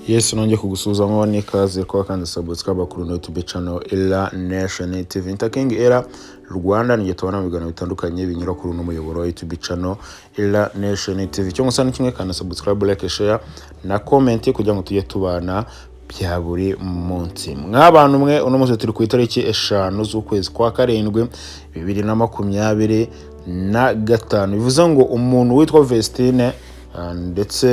Yes, nongeye kugusuhuza ngo n'ikaze kwa kandi subscribe kuri YouTube channel Ella Nation TV. Ntaking Ella Rwanda ngiye tubona bigana bitandukanye binyura kuri uno muyoboro wa YouTube channel Ella Nation TV. Cyo musana kimwe kandi subscribe, like, share na comment kugira ngo tujye tubana bya buri munsi. Mwabantu mwe uno munsi turi ku itariki 5 z'ukwezi kwa karindwi 2025. Bivuze ngo umuntu witwa Vestine ndetse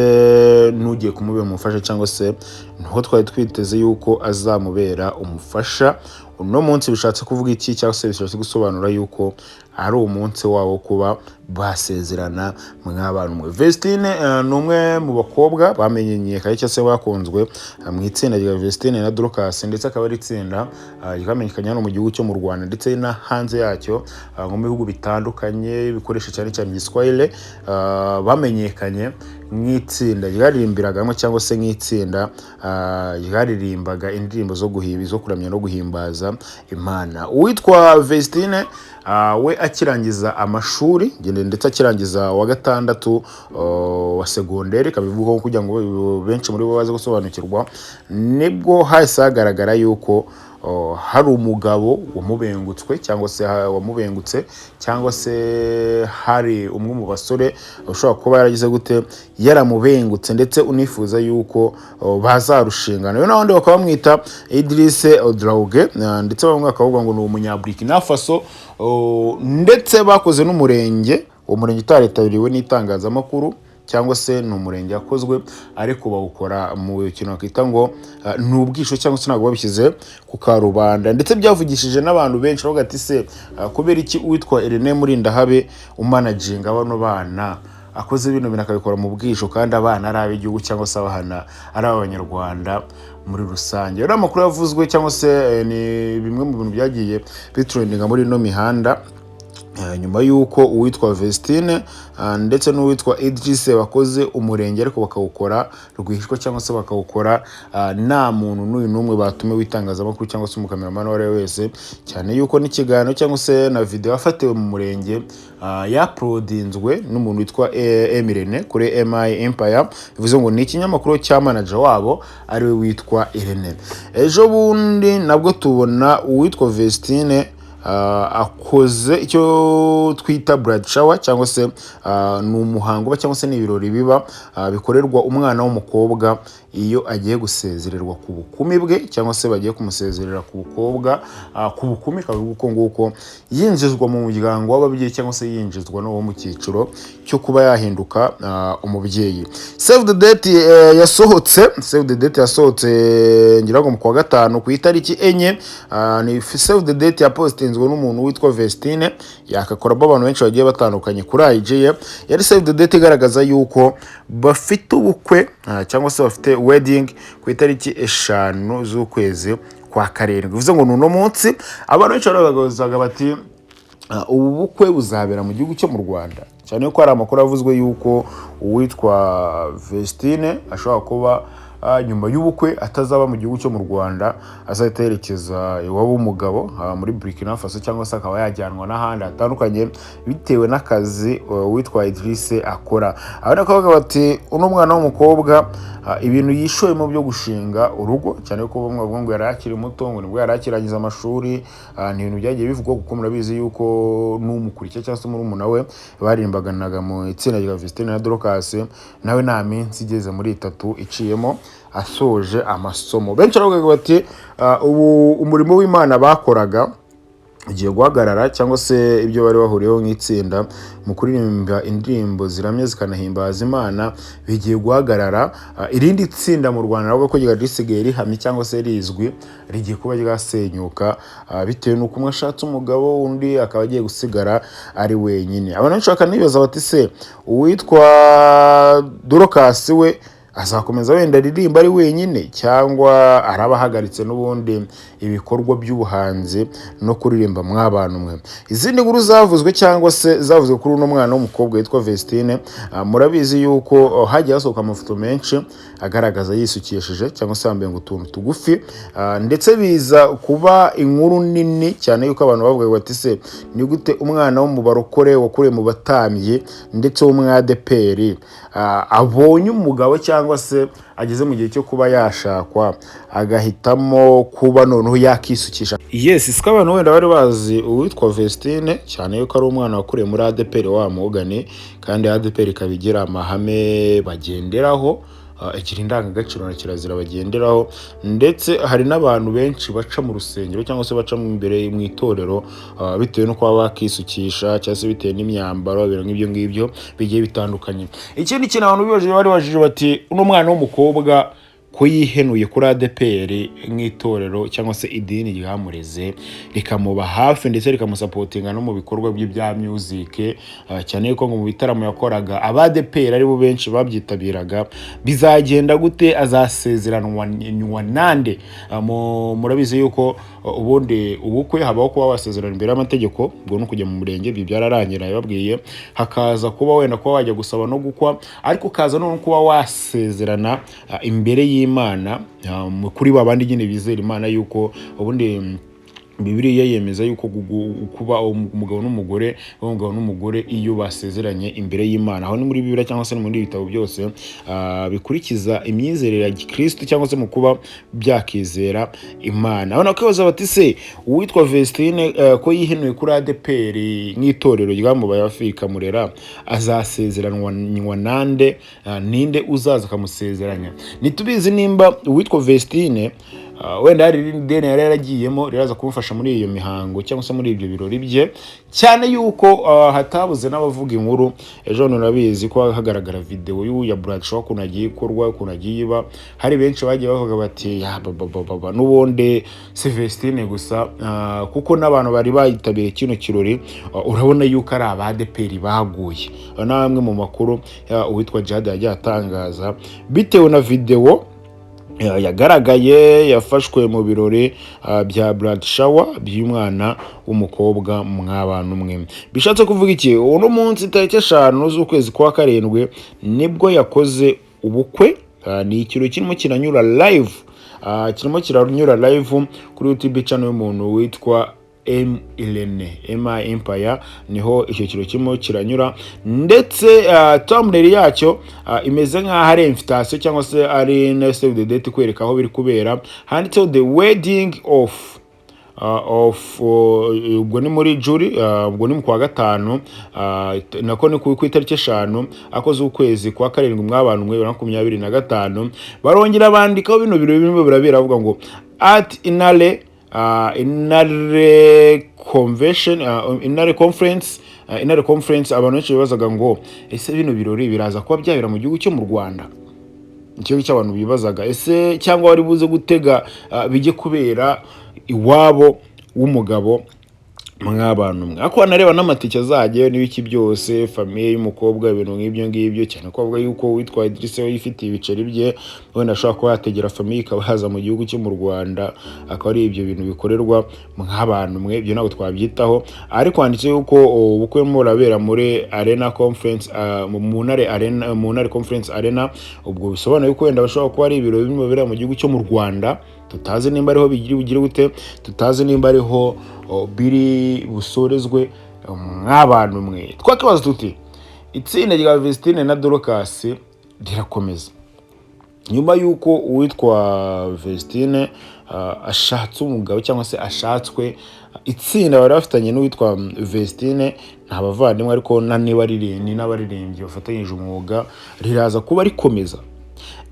nugiye kumubera umufasha cyangwa se nho twari twiteze yuko azamubera umufasha. Uno munsi bishatse kuvuga iki cyangwa se bishatse gusobanura yuko ari umunsi wabo kuba basezerana mw'abantu mwe. Vestine numwe mu bakobwa bamenyeye kaye cyase bakunzwe mu itsinda rya Vestine na Dorcas, ndetse akaba ari itsinda ryamenyekanye hano mu gihugu cyo mu Rwanda ndetse na hanze yacyo mu bihugu bitandukanye bikoresha cyane cyane igiswahili. Bamenyekanye nk'itsinda ryaririmbiragamo cyangwa se nk'itsinda ryaririmbaga indirimbo zo guhibiza kuramya no guhimbaza Imana. Uwitwa Vestine we akirangiza amashuri ndetse akirangiza wa gatandatu wa segonderi, kabivuga kugira ngo benshi muri bo baze gusobanukirwa, nibwo hahise hagaragara yuko hari umugabo wamubengutswe cyangwa se hari umwe mu basore ushobora kuba yaragize gute yaramubengutse ndetse unifuza yuko bazarushingana. Yo n'abandi bakaba bamwita Idrisse Odraoge, ndetse bamwe bakavuga ngo ni umunyaburkina Faso, ndetse bakoze n'umurenge utaritabiriwe n'itangazamakuru cyangwa se ni umurenge yakozwe ariko bawukora mu kintu bakita ngo n'ubwisho cyangwa se ntabwo babishyize ku karubanda, ndetse byavugishije n'abantu benshi bavuga ati se kubera iki witwa Irene Murindahabe umanaginga bano bana akoze bino bintu akabikora mu bwisho kandi abana ari ab'igihugu cyangwa se abahana ari abanyarwanda muri rusange. Rero amakuru yavuzwe cyangwa se ni bimwe mu bintu byagiye bitrendinga muri no mihanda nyuma yuko uwitwa Vestine ndetse n'uwitwa Idrisse bakoze umurenge ariko bakawukora rwihishwa cyangwa se bakawukora nta muntu n'uyu n'umwe batume witangazamakuru cyangwa se umukameramani wari wese, cyane yuko n'ikiganiro cyangwa se na video yafatiwe mu murenge yaprodinzwe n'umuntu witwa Emirene kuri MI Empire. Bivuze ngo ni ikinyamakuru cya manager wabo ari we witwa Irene. Ejo bundi nabwo tubona uwitwa Vestine akoze icyo twita blood shower cyangwa se ni umuhango cyangwa se n'ibirori biba bikorerwa umwana w'umukobwa iyo agiye gusezererwa ku bukumi bwe cyangwa se bagiye kumusezerera ku bukobwa ku bukumi kavuga nguko yinjizwa mu muryango w'ababyeyi cyangwa se yinjizwa no mu cyiciro cyo kuba yahinduka umubyeyi. Save the date yasohotse ngira ngo mu kwa gatanu ku itariki 4 ni save the date ya postinzwe n'umuntu witwa Vestine, yakakora abantu benshi bagiye batandukanye kuri IG yari save the date igaragaza yuko bafite ubukwe cyangwa se bafite wedding ku itariki 5 z'ukwezi kwa karindwi. Bivuze ngo nuno munsi abantu benshi baragazaga bati ubu bukwe buzabera mu gihugu cyo mu Rwanda, cyane ko hari amakuru avuzwe yuko uwitwa Vestine ashobora kuba nyuma y'ubukwe atazaba mu gihugu cyo mu Rwanda, azaterekeza iwabo umugabo muri Burkina Faso cyangwa se akaba yajyanwa n'ahandi hatandukanye bitewe n'akazi witwa Idrisse akora. Abana kavuga bati uno mwana w'umukobwa ibintu yishoyemo byo gushinga urugo, cyane ko bamwe bavuga ngo yari akiri muto, ngo nibwo yari akirangiza amashuri, ni ibintu byagiye bivugwa kuko murabizi yuko n'umukurikiye cyangwa se murumuna we barimbaganaga mu itsinda rya Vestine na Dorcas, nawe nta minsi igeze muri 3 iciyemo asoje amasomo. Benshi baravuga bati ubu umurimo w'Imana bakoraga ugiye guhagarara cyangwa se ibyo bari bahuriyeho nk'itsinda mu kuririmba indirimbo ziramye zikanahimbaza Imana bigiye guhagarara. Irindi tsinda mu Rwanda nabwo ko risigaye rihamye cyangwa se rizwi rigiye kuba ryasenyuka bitewe n'uko umwe ashatse umugabo undi akaba agiye gusigara ari wenyine. Abantu benshi bakanibaza bati se uwitwa Dorcas we azakomeza wenda aririmba ari wenyine cyangwa arabahagaritse n'ubundi ibikorwa by'ubuhanzi no kuririmba mw'abantu mwe. Izindi nkuru zavuzwe cyangwa se zavuzwe kuri uno mwana w'umukobwa witwa Vestine, murabizi yuko hagiye hasohoka amafoto menshi agaragaza yisukishije cyangwa se yambaye utuntu tugufi, ndetse biza kuba inkuru nini cyane yuko abantu bavuga bati se ni gute umwana wo mu barokore wakuriye mu batambyi ndetse wo mu ADPR abonye umugabo cyangwa se ageze mu gihe cyo kuba yashakwa agahitamo kuba noneho yakisukisha. Yes, siko abantu wenda bari bazi uwitwa Vestine cyane yuko ari umwana wakuriye muri ADPR wa Mugani, kandi ADPR ikabigira amahame bagenderaho, igira indangagaciro na kirazira bagenderaho, ndetse hari n'abantu benshi baca mu rusengero cyangwa se baca imbere mu itorero bitewe no kuba bakisukisha cyangwa se bitewe n'imyambaro, ibintu nk'ibyo ngibyo bigiye bitandukanye. Ikindi kintu abantu bari bajije bati uno mwana w'umukobwa ko yihenuye kuri ADPR nk'itorero cyangwa se idini ryamureze rikamuba hafi ndetse rikamusapotinga no mu bikorwa bya music, cyane yuko ngo mu bitaramo yakoraga ADPR ari bo benshi babyitabiraga, bizagenda gute? Azasezeranwa nande? Murabizi yuko ubundi ubukwe habaho kuba wasezerana imbere y'amategeko, ubwo no kujya mu murenge byararangira yababwiye, hakaza kuba wenda kuba wajya gusaba no gukwa, ariko kaza no kuba wasezerana imbere y'Imana kuri babandi nyine bizera Imana yuko ubundi Bibiliya yemeza yuko kuba umugabo n'umugore iyo basezeranye imbere y'Imana, aho ni muri Bibiliya cyangwa se muri ibitabo byose bikurikiza imyizerere ya Gikristo cyangwa se mu kuba byakizera Imana. Abana kwibaza bati se uwitwa Vestine ko yihenuye kuri ADPR nk'itorero ryamubaye Afurika murera azasezeranwa nande? Ninde uzaza akamusezeranya? Nitubizi nimba uwitwa Vestine wenda hari ideni yari yaragiyemo riraza kumufasha muri iyo mihango cyangwa se muri ibyo birori bye, cyane yuko hatabuze n'abavuga inkuru. Ejo nurabizi ko hagaragara video y'uyu ya Bradshaw ukuntu agiye ikorwa, ukuntu agiye iba, hari benshi bagiye bavuga bati ya baba n'ubundi Vestine gusa, kuko n'abantu bari bayitabiriye kino kirori urabona yuko ari ADPR baguye. Na bamwe mu makuru uwitwa Jade yagiye atangaza bitewe na video yagaragaye yafashwe mu birori bya Bradshaw by'umwana w'umukobwa mw'abantu mwe. Bishatse kuvuga iki? Uno munsi tariki 5 z'ukwezi kwa karindwi nibwo yakoze ubukwe. Ni ikiro kirimo kiranyura live, kuri YouTube channel y'umuntu witwa Emma Empire, niho icyo kiro kirimo kiranyura, ndetse thumbnail yacyo imeze nk'aho ari invitation cyangwa se ari na save the date kwereka aho biri kubera, handitseho the wedding of ubwo ni muri Juli, ubwo ni mu kwa gatanu, nako ni ku itariki 5 akoze ukwezi kwa karindwi mw'abantu mwe 2025. Barongera bandikaho bino biro bimwe birabera avuga ngo at Inale Inare conference. Abantu benshi bibazaga ngo ese bino birori biraza kuba byabera mu gihugu cyo mu Rwanda? Icyo cy'abantu bibazaga, ese cyangwa wari buze gutega bijye kubera iwabo w'umugabo mw'abantu mwe. Ako nareba n'amatike azajye n'ibiki byose, famille y'umukobwa, ibintu nk'ibyo ngibyo, cyane ko bavuga yuko witwa Idris yifitiye ibiceri bye, wenda ashaka ko yategera famille ikabaza mu gihugu cyo mu Rwanda, akaba ari ibyo bintu bikorerwa mw'abantu mwe. Ibyo ntabwo twabyitaho, ariko handitse yuko ubukwe murabera muri Arena Conference, mu Ntare Conference Arena. Ubwo bisobanuye yuko wenda bashobora kuba ari ibiro bimwe bibera mu gihugu cyo mu Rwanda, tutazi nimba ariho bigire gute, tutazi nimba ariho biri busorezwe mw'abantu mwe. Twakibaza tuti itsinda rya Vestine na Dorcas rirakomeza nyuma yuko uwitwa Vestine ashatse umugabo cyangwa se ashatswe. Itsinda bari bafitanye n'uwitwa Vestine nta bavandimwe, ariko n'abaririmbyi bafatanyije umwuga riraza kuba rikomeza.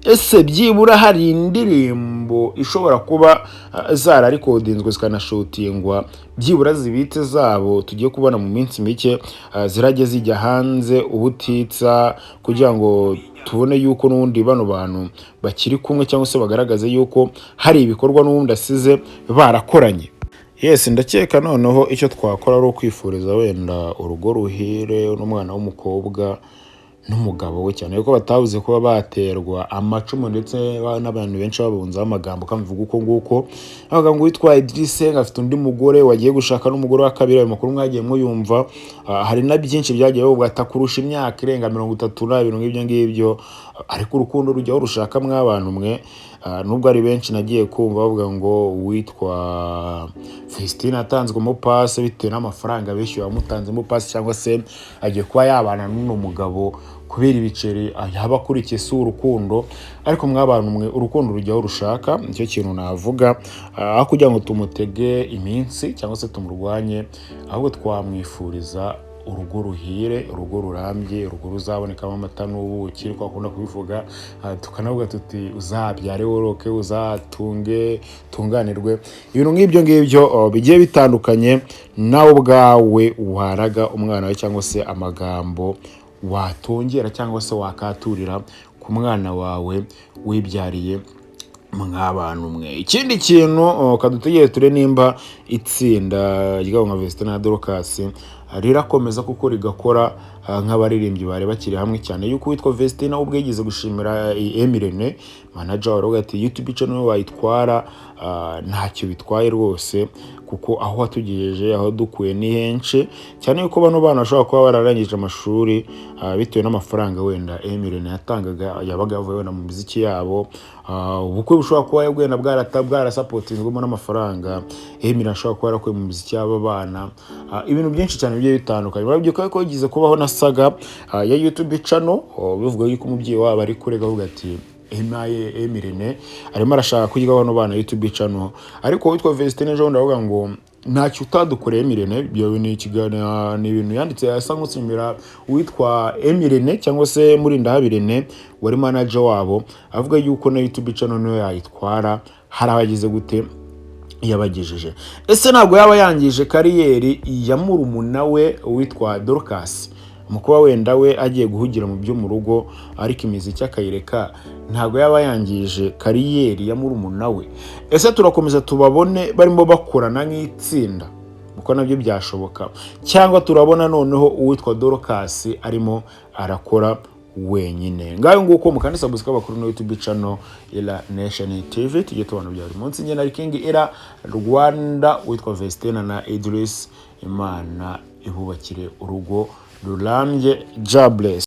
Ese byibura hari indirimbo ishobora kuba zararikodinzwe zikanashutingwa, byibura zibitse zabo tugiye kubona mu minsi mike zirajye zijya hanze ubutitsa, kugira ngo tubone yuko n'ubundi bano bantu bakiri kumwe cyangwa se bagaragaze yuko hari ibikorwa n'ubundi asize barakoranye. Yes, ndakeka noneho icyo twakora ari ukwifuriza wenda urugo ruhire n'umwana w'umukobwa n'umugabo we, cyane yuko batavuze kuba baterwa amacumu, ndetse n'abantu benshi babunzaho amagambo kamvuga uko nguko. Avuga ngo witwa Idris afite undi mugore wagiye gushaka n'umugore wa kabiri. Ayo makuru mwagiye mwumva, hari na byinshi byagiye bavuga atakurusha imyaka irenga 30 na ibintu nk'ibyo ngibyo, ariko urukundo rujyaho rushaka mw'abantu mwe. Nubwo ari benshi nagiye kumva bavuga ngo witwa Vestine atanzwe mu pass bitewe n'amafaranga beshyuye amutanze mu pass, cyangwa se agiye kuba yabana n'uno mugabo kubera ibiceri yaba akurikiye si urukundo, ariko mw'abantu mwe urukundo rujyaho rushaka. Nicyo kintu navuga, aho kugira ngo tumutege iminsi cyangwa se tumurwanye, ahubwo twamwifuriza urugo ruhire, urugo rurambye, urugo ruzabonekamo amata n'ubuki ko akunda kubivuga, tukanavuga tuti uzabyare woroke, uzatunge tunganirwe. Ibintu nk'ibyo ngibyo bigiye bitandukanye, nawe ubwawe waraga umwana wawe cyangwa se amagambo watongera cyangwa se wakaturira ku mwana wawe wibyariye mw'abantu mwe. Ikindi kintu kadutegeye ture nimba itsinda ry'abo nka Vestine na Dorcas rirakomeza kuko rigakora nk'abaririmbyi bari bakiri hamwe, cyane yuko witwa Vestine ubwo yigize gushimira Emirene manager wari ati YouTube channel wayitwara ntacyo bitwaye rwose, kuko aho watugejeje aho dukuye ni henshi, cyane yuko bano bana bashobora kuba bararangije amashuri bitewe n'amafaranga wenda Emirene yatangaga yabaga yavuye wenda mu muziki yabo, ubukwe bushobora kuba yagwenda bwarasupportingwemo n'amafaranga Emirene ashobora kuba yarakuye mu muziki y'aba bana, ibintu byinshi cyane bigiye bitandukanye. Barabyuka ko yagize kubaho na saga ya YouTube channel, bivuga yuko umubyeyi wabo ari kurega avuga ati Emirene arimo arashaka kuyiga bano bana YouTube channel, ariko witwa Vestine ejo ndavuga ngo ntacyo utadukoreye Emirene. Byo ni ikiganiro, ni ibintu yanditse yasa nk'usimira witwa Emirene cyangwa se Murindahabirene wari manager wabo, avuga yuko na YouTube channel no yayitwara hari abagize gute yabagejeje. Ese ntabwo yaba yangije kariyeri ya murumuna we witwa Dorcas, mukuba wenda we agiye guhugira mu byo mu rugo ariko imiziki akayireka, ntabwo yaba yangije kariyeri ya murumuna we? Ese turakomeza tubabone barimo bakorana nk'itsinda, kuko nabyo byashoboka, cyangwa turabona noneho uwitwa Dorcas arimo arakora wenyine? Ngayo nguko mukandi subscribe bakuru no YouTube channel Ira Nation TV, tujye tubana bya buri munsi. Njye na King Ira Rwanda, witwa Vestine na Idris, Imana ihubakire urugo rurambye. Jobless.